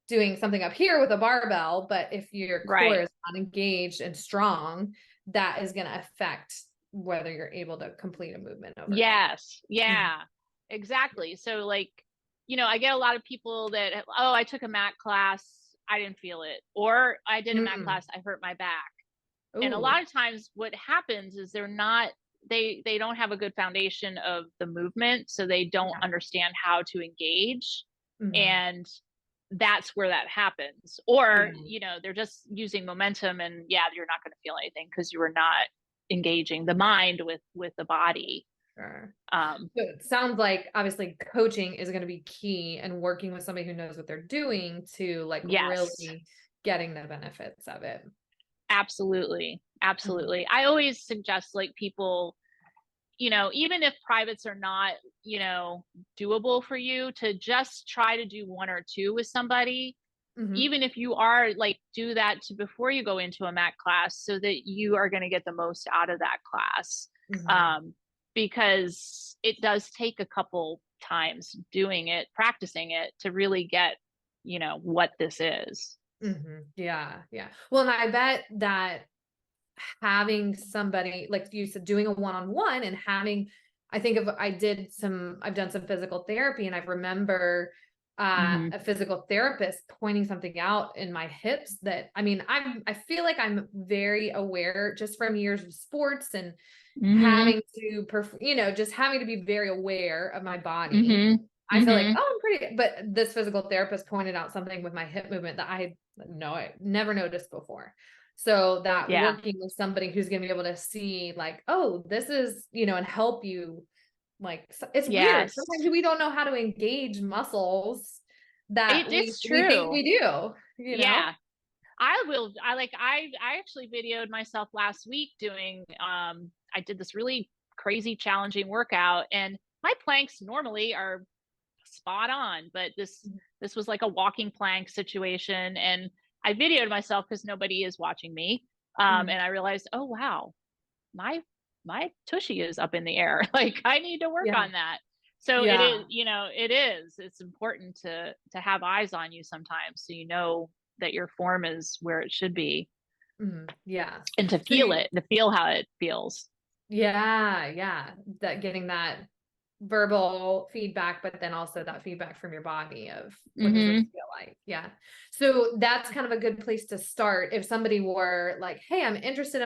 doing something up here with a barbell, but if your core Right. is not engaged and strong, that is going to affect whether you're able to complete a movement overall. Yes. Yeah, exactly. So like, I get a lot of people that, oh, I took a mat class, I didn't feel it. Or I did a mat Mm. class, I hurt my back. And a Ooh. lot of times what happens is they don't have a good foundation of the movement, so they don't Yeah. understand how to engage. Hmm. And that's where that happens. Or, Yeah. they're just using momentum, and yeah, you're not going to feel anything because you were not engaging the mind with the body. Sure. um So it sounds like obviously coaching is going to be key and working with somebody who knows what they're doing to like yes, really getting the benefits of it. absolutely, Mhm. absolutely. I always suggest like people, even if privates are not, doable for you, to just try to do one or two with somebody, Mhm. even if you are like, do that to before you go into a mat class, so that you are going to get the most out of that class. Mhm. um, because it does take a couple times doing it, practicing it, to really get, what this is. Mhm. Yeah, yeah. Well, and I bet that having somebody like you said, doing a one-on-one and having, I think of I've done some physical therapy, and I remember Hmm. a physical therapist pointing something out in my hips that, I mean, I feel like I'm very aware just from years of sports and Hmm. having to just having to be very aware of my body. Hmm. I feel like, Hmm. oh, I'm pretty, but this physical therapist pointed out something with my hip movement that I never noticed before. So that Yeah. working with somebody who's going to be able to see like, oh, this is, and help you, like, it's weird. Yes. Sometimes we don't know how to engage muscles that we It's we think true. we do, Yeah. I actually videoed myself last week doing, I did this really crazy challenging workout, and my planks normally are spot on, but this was like a walking plank situation, and I videoed myself because nobody is watching me. Mhm. And I realized, oh wow, my my tushy is up in the air. Like, I need to work Yeah. on that. So it is, Yeah. it's important to have eyes on you sometimes, so that your form is where it should be, Mhm. Yes. and to So feel it, to feel how it feels. yeah, yeah, that getting that verbal feedback, but then also that feedback from your body of what does this Hmm. feel like? Yeah. So that's kind of a good place to start if somebody were like, hey, I'm interested